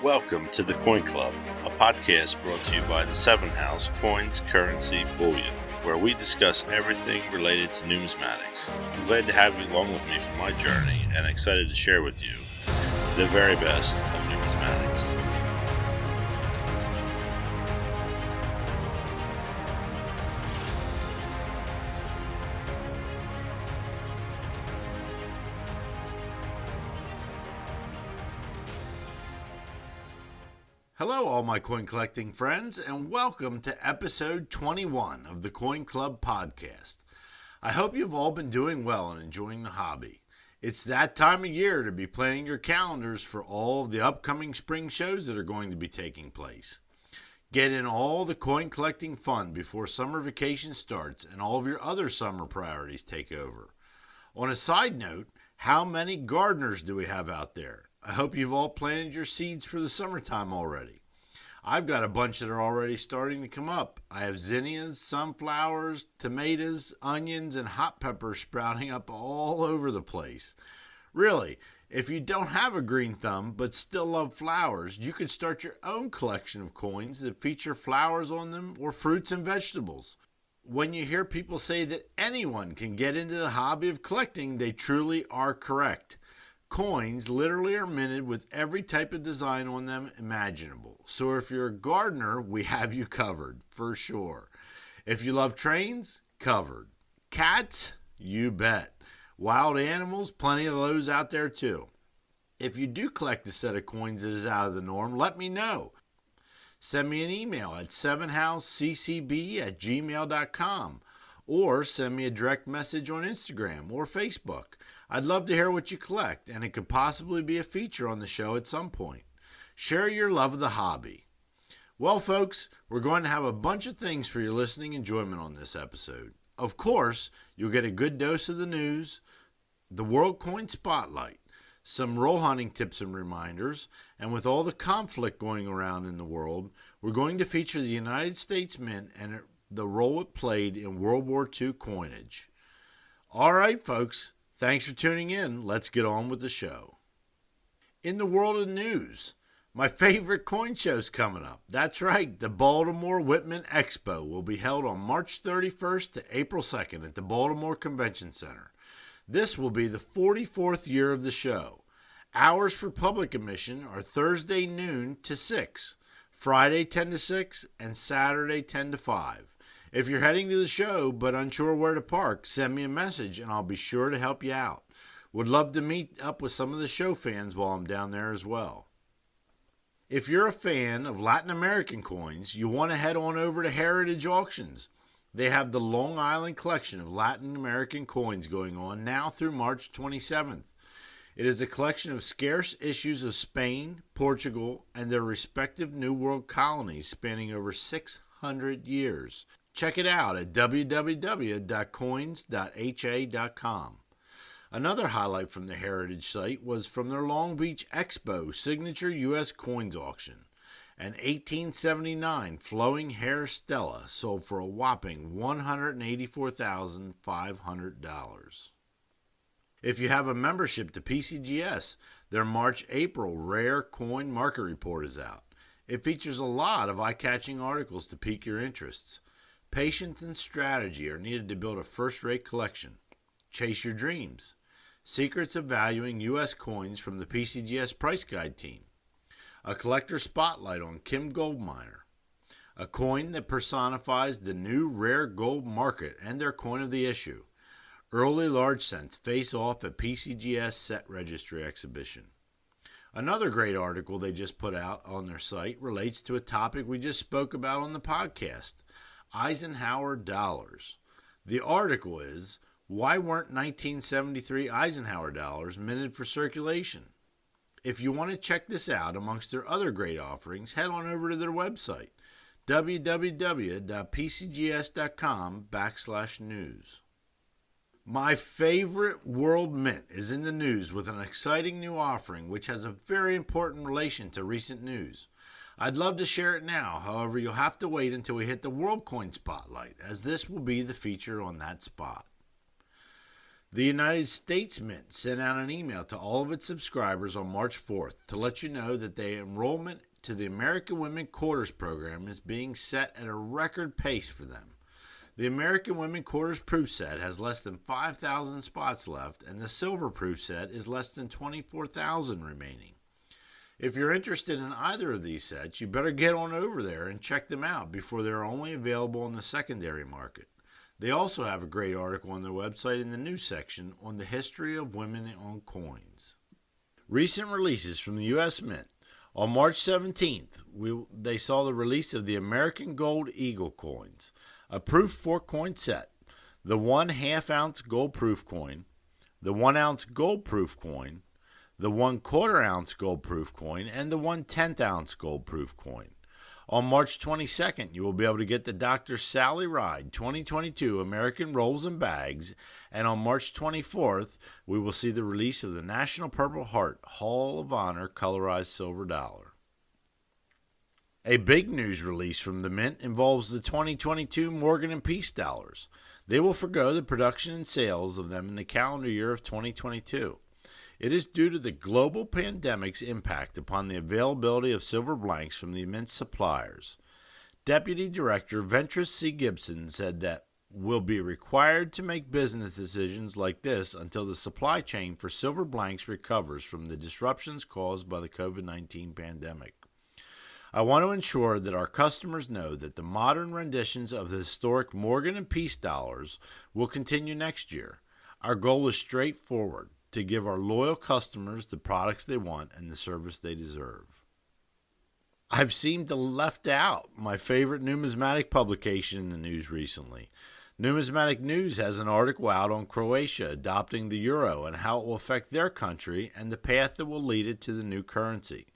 Welcome to the Coin Club, a podcast brought to you by the Seven House Coins, Currency, Bullion, where we discuss everything related to numismatics. I'm glad to have you along with me for my journey and excited to share with you the very best of numismatics. Hello, all my coin collecting friends, and welcome to episode 21 of the Coin Club podcast. I hope you've all been doing well and enjoying the hobby. It's that time of year to be planning your calendars for all of the upcoming spring shows that are going to be taking place. Get in all the coin collecting fun before summer vacation starts and all of your other summer priorities take over. On a side note, how many gardeners do we have out there? I hope you've all planted your seeds for the summertime already. I've got a bunch that are already starting to come up. I have zinnias, sunflowers, tomatoes, onions, and hot peppers sprouting up all over the place. Really, if you don't have a green thumb but still love flowers, you could start your own collection of coins that feature flowers on them or fruits and vegetables. When you hear people say that anyone can get into the hobby of collecting, they truly are correct. Coins literally are minted with every type of design on them imaginable. So if you're a gardener, we have you covered, for sure. If you love trains, covered. Cats, you bet. Wild animals, plenty of those out there too. If you do collect a set of coins that is out of the norm, let me know. Send me an email at 7houseccb@gmail.com or send me a direct message on Instagram or Facebook. I'd love to hear what you collect, and it could possibly be a feature on the show at some point. Share your love of the hobby. Well, folks, we're going to have a bunch of things for your listening enjoyment on this episode. Of course, you'll get a good dose of the news, the World Coin Spotlight, some roll hunting tips and reminders, and with all the conflict going around in the world, we're going to feature the United States Mint and the role it played in World War II coinage. All right, folks. Thanks for tuning in. Let's get on with the show. In the world of news, my favorite coin show's coming up. That's right, the Baltimore Whitman Expo will be held on March 31st to April 2nd at the Baltimore Convention Center. This will be the 44th year of the show. Hours for public admission are Thursday noon to 6, Friday 10 to 6, and Saturday 10 to 5. If you're heading to the show but unsure where to park, send me a message and I'll be sure to help you out. Would love to meet up with some of the show fans while I'm down there as well. If you're a fan of Latin American coins, you want to head on over to Heritage Auctions. They have the Long Island collection of Latin American coins going on now through March 27th. It is a collection of scarce issues of Spain, Portugal, and their respective New World colonies spanning over 600 years. Check it out at www.coins.ha.com. Another highlight from the Heritage site was from their Long Beach Expo signature U.S. coins auction. An 1879 flowing hair Stella sold for a whopping $184,500. If you have a membership to PCGS, their March-April Rare Coin Market Report is out. It features a lot of eye-catching articles to pique your interests. Patience and strategy are needed to build a first-rate collection. Chase your dreams. Secrets of valuing U.S. coins from the PCGS Price Guide team. A collector spotlight on Kim Goldminer. A coin that personifies the new rare gold market and their coin of the issue. Early large cents face off at PCGS Set Registry Exhibition. Another great article they just put out on their site relates to a topic we just spoke about on the podcast. Eisenhower dollars. The article is, why weren't 1973 Eisenhower dollars minted for circulation? If you want to check this out amongst their other great offerings, head on over to their website, www.pcgs.com/news. My favorite world mint is in the news with an exciting new offering which has a very important relation to recent news. I'd love to share it now, however you'll have to wait until we hit the World Coin Spotlight, as this will be the feature on that spot. The United States Mint sent out an email to all of its subscribers on March 4th to let you know that the enrollment to the American Women Quarters program is being set at a record pace for them. The American Women Quarters proof set has less than 5,000 spots left, and the silver proof set is less than 24,000 remaining. If you're interested in either of these sets, you better get on over there and check them out before they're only available in the secondary market. They also have a great article on their website in the news section on the history of women on coins. Recent releases from the U.S. Mint. On March 17th, they saw the release of the American Gold Eagle coins, a proof 4-coin set, the 1 half-ounce gold proof coin, the 1-ounce gold proof coin, the 1/4 ounce gold proof coin, and the 1/10 ounce gold proof coin. On March 22nd, you will be able to get the Dr. Sally Ride 2022 American Rolls and Bags, and on March 24th, we will see the release of the National Purple Heart Hall of Honor colorized silver dollar. A big news release from the Mint involves the 2022 Morgan and Peace dollars. They will forgo the production and sales of them in the calendar year of 2022. It is due to the global pandemic's impact upon the availability of silver blanks from the Mint suppliers. Deputy Director Ventris C. Gibson said that we'll be required to make business decisions like this until the supply chain for silver blanks recovers from the disruptions caused by the COVID-19 pandemic. I want to ensure that our customers know that the modern renditions of the historic Morgan and Peace dollars will continue next year. Our goal is straightforward: to give our loyal customers the products they want and the service they deserve. I've seemed to left out my favorite numismatic publication in the news recently. Numismatic News has an article out on Croatia adopting the euro and how it will affect their country and the path that will lead it to the new currency.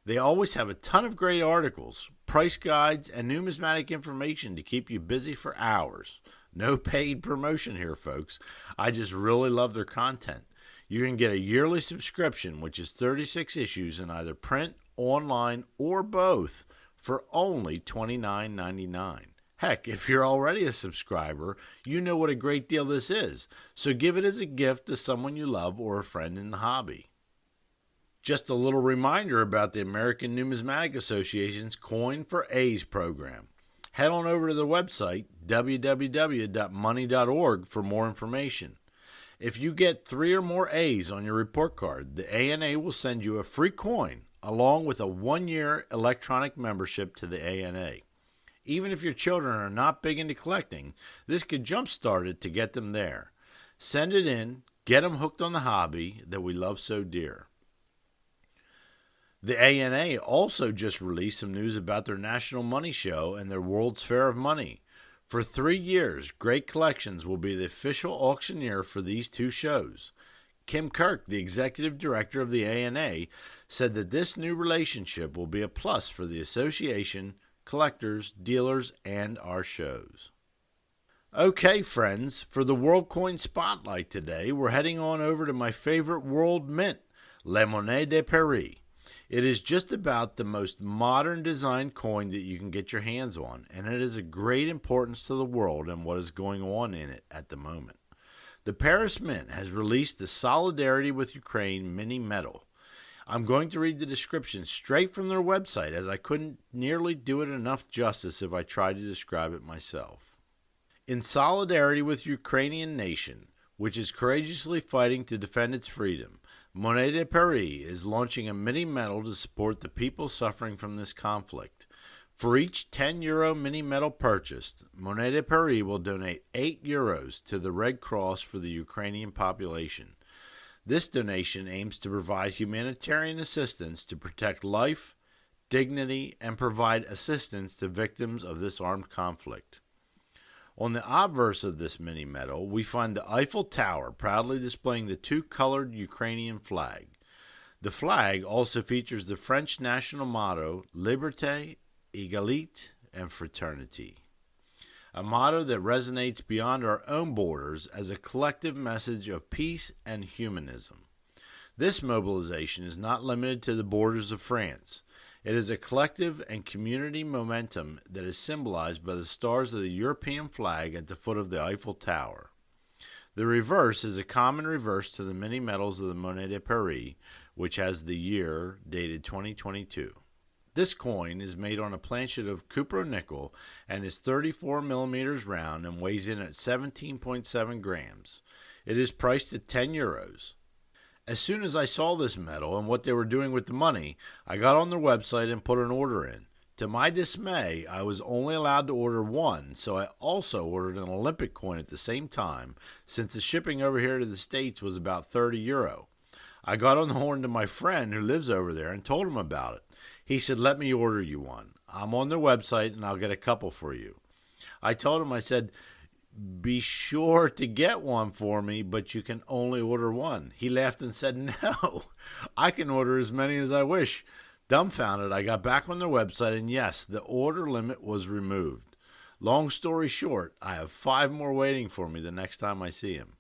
They always have a ton of great articles, price guides, and numismatic information to keep you busy for hours. No paid promotion here, folks. I just really love their content. You can get a yearly subscription, which is 36 issues in either print, online, or both, for only $29.99. Heck, if you're already a subscriber, you know what a great deal this is, so give it as a gift to someone you love or a friend in the hobby. Just a little reminder about the American Numismatic Association's Coin for A's program. Head on over to the website, www.money.org, for more information. If you get 3 or more A's on your report card, the ANA will send you a free coin along with a 1-year electronic membership to the ANA. Even if your children are not big into collecting, this could jumpstart it to get them there. Send it in, get them hooked on the hobby that we love so dear. The ANA also just released some news about their National Money Show and their World's Fair of Money. For 3 years, Great Collections will be the official auctioneer for these two shows. Kim Kirk, the executive director of the ANA, said that this new relationship will be a plus for the association, collectors, dealers, and our shows. Okay, friends, for the World Coin Spotlight today, we're heading on over to my favorite world mint, La Monnaie de Paris. It is just about the most modern design coin that you can get your hands on, and it is of great importance to the world and what is going on in it at the moment. The Paris Mint has released the Solidarity with Ukraine mini medal. I'm going to read the description straight from their website, as I couldn't nearly do it enough justice if I tried to describe it myself. In solidarity with the Ukrainian nation, which is courageously fighting to defend its freedom, Monnaie de Paris is launching a mini medal to support the people suffering from this conflict. For each €10 mini medal purchased, Monnaie de Paris will donate €8 to the Red Cross for the Ukrainian population. This donation aims to provide humanitarian assistance to protect life, dignity, and provide assistance to victims of this armed conflict. On the obverse of this mini medal, we find the Eiffel Tower proudly displaying the two-colored Ukrainian flag. The flag also features the French national motto, Liberté, Égalité, and Fraternité, a motto that resonates beyond our own borders as a collective message of peace and humanism. This mobilization is not limited to the borders of France. It is a collective and community momentum that is symbolized by the stars of the European flag at the foot of the Eiffel Tower. The reverse is a common reverse to the many medals of the Monnaie de Paris, which has the year dated 2022. This coin is made on a planchet of cupro-nickel and is 34 millimeters round and weighs in at 17.7 grams. It is priced at €10. As soon as I saw this medal and what they were doing with the money, I got on their website and put an order in. To my dismay, I was only allowed to order one, so I also ordered an Olympic coin at the same time, since the shipping over here to the States was about €30. I got on the horn to my friend who lives over there and told him about it. He said, let me order you one. I'm on their website and I'll get a couple for you. I told him, I said, be sure to get one for me, but you can only order one. He laughed and said, no, I can order as many as I wish. Dumbfounded, I got back on their website and yes, the order limit was removed. Long story short, I have 5 more waiting for me the next time I see him.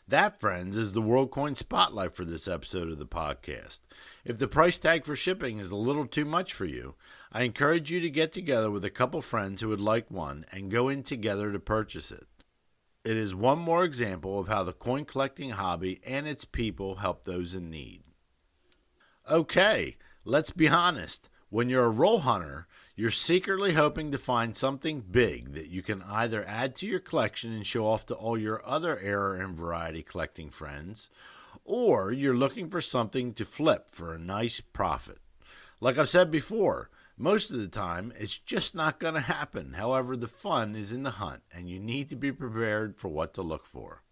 That, friends, is the World Coin Spotlight for this episode of the podcast. If the price tag for shipping is a little too much for you, I encourage you to get together with a couple friends who would like one and go in together to purchase it. It is one more example of how the coin collecting hobby and its people help those in need. Okay, let's be honest. When you're a roll hunter, you're secretly hoping to find something big that you can either add to your collection and show off to all your other error and variety collecting friends, or you're looking for something to flip for a nice profit. Like I've said before, most of the time it's just not going to happen. However, the fun is in the hunt, and you need to be prepared for what to look for.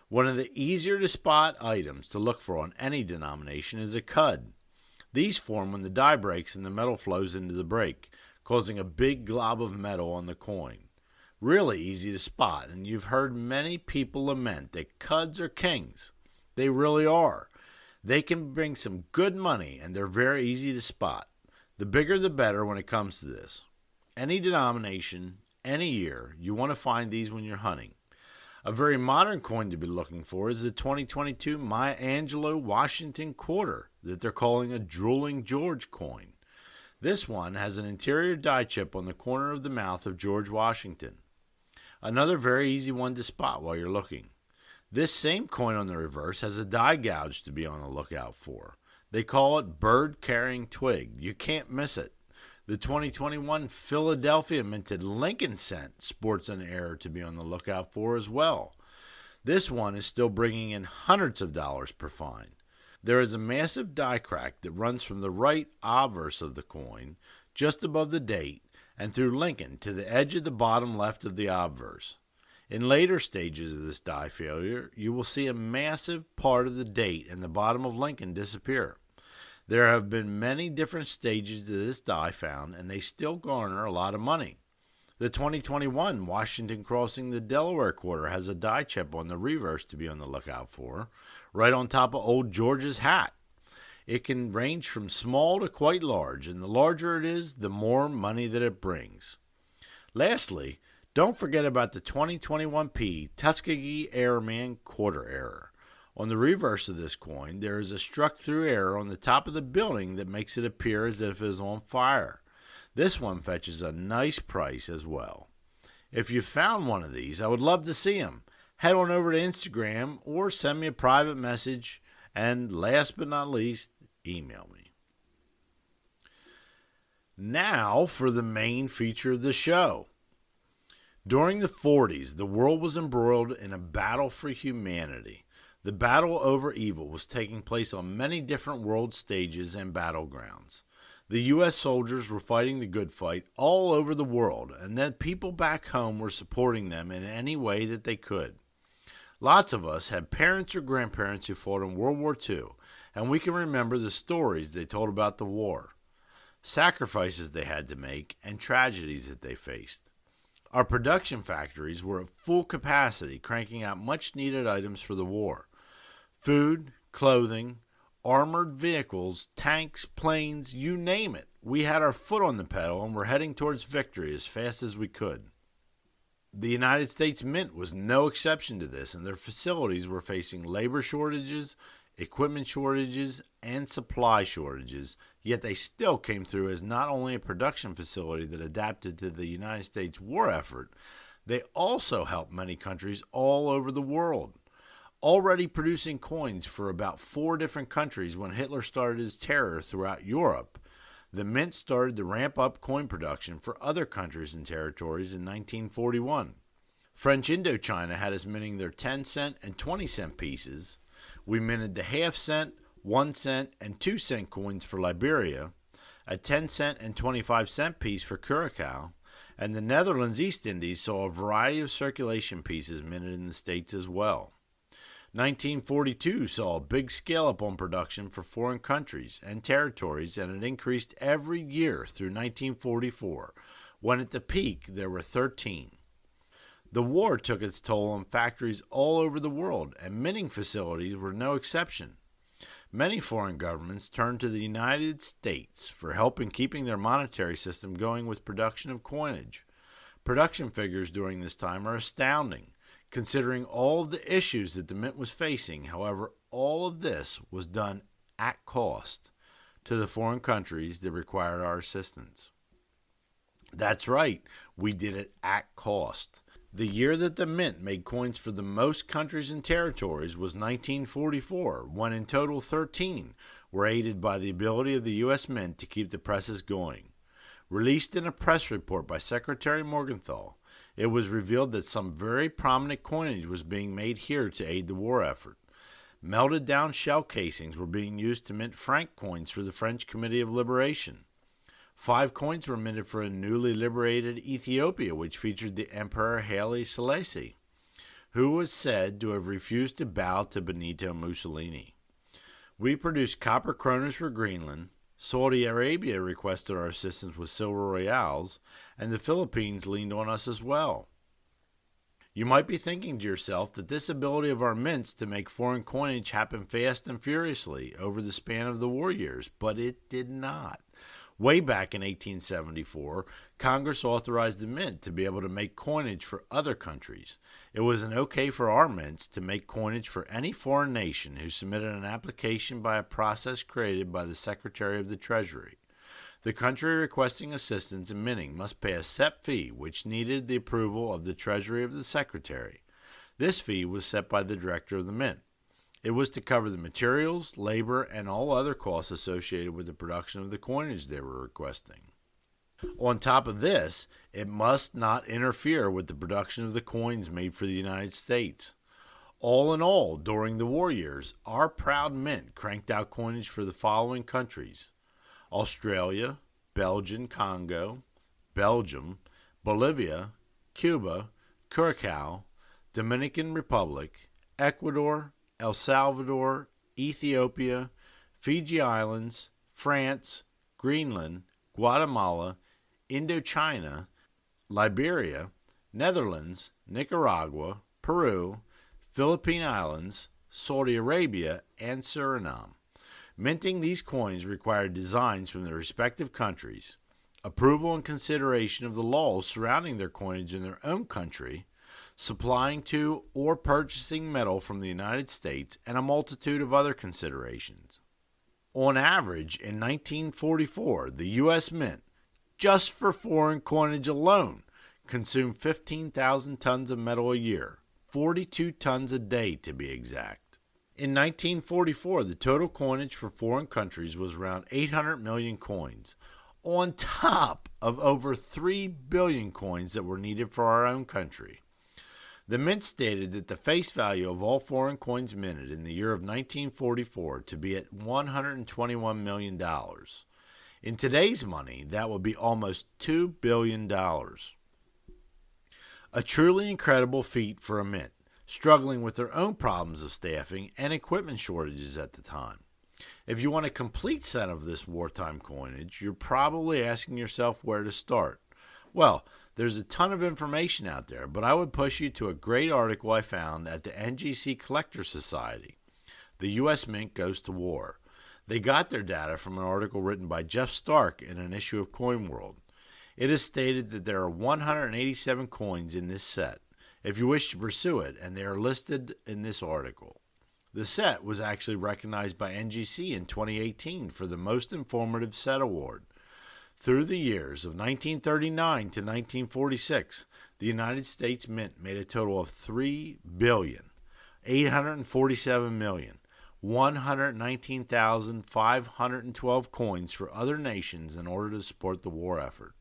One of the easier to spot items to look for on any denomination is a cud. These form when the die breaks and the metal flows into the break, causing a big glob of metal on the coin. Really easy to spot, and you've heard many people lament that cuds are kings. They really are. They can bring some good money, and they're very easy to spot. The bigger the better when it comes to this. Any denomination, any year, you want to find these when you're hunting. A very modern coin to be looking for is the 2022 Maya Angelou Washington quarter that they're calling a Drooling George coin. This one has an interior die chip on the corner of the mouth of George Washington. Another very easy one to spot while you're looking. This same coin on the reverse has a die gouge to be on the lookout for. They call it bird carrying twig. You can't miss it. The 2021 Philadelphia minted Lincoln cent sports an error to be on the lookout for as well. This one is still bringing in hundreds of dollars per fine. There is a massive die crack that runs from the right obverse of the coin, just above the date, and through Lincoln to the edge of the bottom left of the obverse. In later stages of this die failure, you will see a massive part of the date and the bottom of Lincoln disappear. There have been many different stages to this die found, and they still garner a lot of money. The 2021 Washington crossing the Delaware quarter has a die chip on the reverse to be on the lookout for, right on top of old George's hat. It can range from small to quite large, and the larger it is, the more money that it brings. Lastly, don't forget about the 2021 Tuskegee Airman quarter error. On the reverse of this coin, there is a struck-through error on the top of the building that makes it appear as if it is on fire. This one fetches a nice price as well. If you found one of these, I would love to see them. Head on over to Instagram or send me a private message, and last but not least, email me. Now for the main feature of the show. During the 40s, the world was embroiled in a battle for humanity. The battle over evil was taking place on many different world stages and battlegrounds. The U.S. soldiers were fighting the good fight all over the world, and then people back home were supporting them in any way that they could. Lots of us had parents or grandparents who fought in World War II, and we can remember the stories they told about the war, sacrifices they had to make, and tragedies that they faced. Our production factories were at full capacity, cranking out much-needed items for the war. Food, clothing, armored vehicles, tanks, planes, you name it. We had our foot on the pedal and were heading towards victory as fast as we could. The United States Mint was no exception to this, and their facilities were facing labor shortages, equipment shortages, and supply shortages, yet they still came through as not only a production facility that adapted to the United States war effort, They also helped many countries all over the world. Already producing coins for about 4 different countries when Hitler started his terror throughout Europe, the mint started to ramp up coin production for other countries and territories in 1941. French Indochina had us minting their 10-cent and 20-cent pieces. We minted the half-cent, 1-cent, and 2-cent coins for Liberia, a 10-cent and 25-cent piece for Curacao, and the Netherlands East Indies saw a variety of circulation pieces minted in the States as well. 1942 saw a big scale-up on production for foreign countries and territories, and it increased every year through 1944, when at the peak there were 13. The war took its toll on factories all over the world, and minting facilities were no exception. Many foreign governments turned to the United States for help in keeping their monetary system going with production of coinage. Production figures during this time are astounding, considering all of the issues that the mint was facing. However, all of this was done at cost to the foreign countries that required our assistance. That's right, we did it at cost. The year that the mint made coins for the most countries and territories was 1944, when in total 13 were aided by the ability of the U.S. Mint to keep the presses going. Released in a press report by Secretary Morgenthau, it was revealed that some very prominent coinage was being made here to aid the war effort. Melted down shell casings were being used to mint franc coins for the French Committee of Liberation. 5 coins were minted for a newly liberated Ethiopia, which featured the Emperor Haile Selassie, who was said to have refused to bow to Benito Mussolini. We produced copper kronas for Greenland. Saudi Arabia requested our assistance with silver reals, and the Philippines leaned on us as well. You might be thinking to yourself that this ability of our mints to make foreign coinage happen fast and furiously over the span of the war years, but it did not. Way back in 1874, Congress authorized the mint to be able to make coinage for other countries. It was an okay for our mints to make coinage for any foreign nation who submitted an application by a process created by the Secretary of the Treasury. The country requesting assistance in minting must pay a set fee which needed the approval of the Treasury of the Secretary. This fee was set by the Director of the Mint. It was to cover the materials, labor, and all other costs associated with the production of the coinage they were requesting. On top of this, it must not interfere with the production of the coins made for the United States. All in all, during the war years, our proud mint cranked out coinage for the following countries: Australia, Belgian Congo, Belgium, Bolivia, Cuba, Curacao, Dominican Republic, Ecuador, El Salvador, Ethiopia, Fiji Islands, France, Greenland, Guatemala, Indochina, Liberia, Netherlands, Nicaragua, Peru, Philippine Islands, Saudi Arabia, and Suriname. Minting these coins required designs from their respective countries, approval and consideration of the laws surrounding their coinage in their own country, supplying to or purchasing metal from the United States, and a multitude of other considerations. On average, in 1944, the U.S. Mint, just for foreign coinage alone, consumed 15,000 tons of metal a year, 42 tons a day to be exact. In 1944, the total coinage for foreign countries was around 800 million coins, on top of over 3 billion coins that were needed for our own country. The mint stated that the face value of all foreign coins minted in the year of 1944 to be at $121 million. In today's money, that would be almost $2 billion. A truly incredible feat for a mint, struggling with their own problems of staffing and equipment shortages at the time. If you want a complete set of this wartime coinage, you're probably asking yourself where to start. Well, there's a ton of information out there, but I would push you to a great article I found at the NGC Collector Society. The U.S. Mint Goes to War. They got their data from an article written by Jeff Stark in an issue of Coin World. It is stated that there are 187 coins in this set, if you wish to pursue it, and they are listed in this article. The set was actually recognized by NGC in 2018 for the Most Informative Set Award. Through the years of 1939 to 1946, the United States Mint made a total of 3,847,119,512 coins for other nations in order to support the war effort.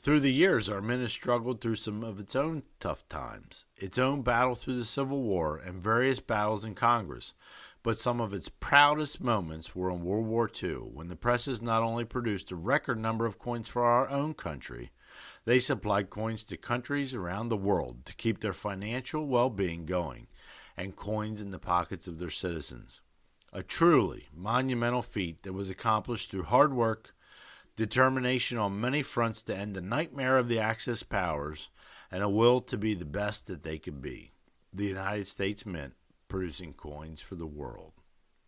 Through the years, our mint has struggled through some of its own tough times, its own battle through the Civil War, and various battles in Congress. But some of its proudest moments were in World War II, when the presses not only produced a record number of coins for our own country, they supplied coins to countries around the world to keep their financial well-being going, and coins in the pockets of their citizens. A truly monumental feat that was accomplished through hard work, determination on many fronts to end the nightmare of the Axis powers, and a will to be the best that they could be. The United States Mint producing coins for the world.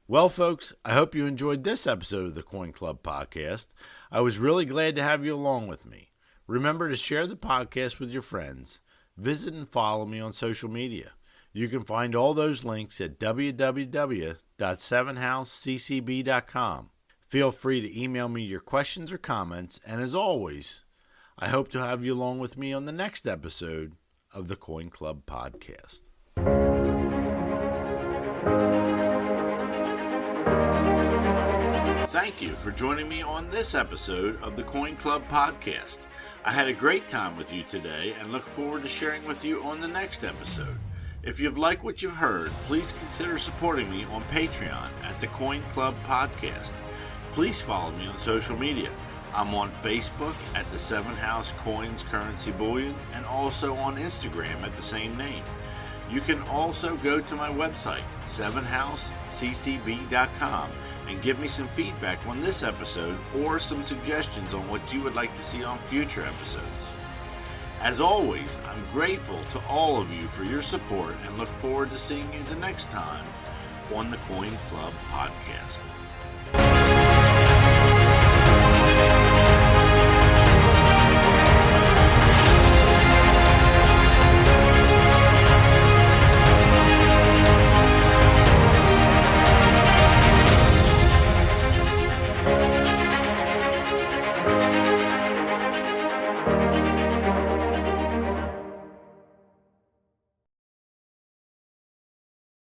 Well, folks, I hope you enjoyed this episode of the Coin Club podcast. I was really glad to have you along with me. Remember to share the podcast with your friends. Visit and follow me on social media. You can find all those links at www.sevenhouseccb.com. Feel free to email me your questions or comments, and as always, I hope to have you along with me on the next episode of the Coin Club podcast. Thank you for joining me on this episode of the Coin Club podcast. I had a great time with you today and look forward to sharing with you on the next episode. If you've liked what you've heard, please consider supporting me on Patreon at the Coin Club podcast. Please follow me on social media. I'm on Facebook at the 7 House Coins Currency Bullion and also on Instagram at the same name. You can also go to my website, 7houseccb.com, and give me some feedback on this episode or some suggestions on what you would like to see on future episodes. As always, I'm grateful to all of you for your support and look forward to seeing you the next time on the Coin Club podcast.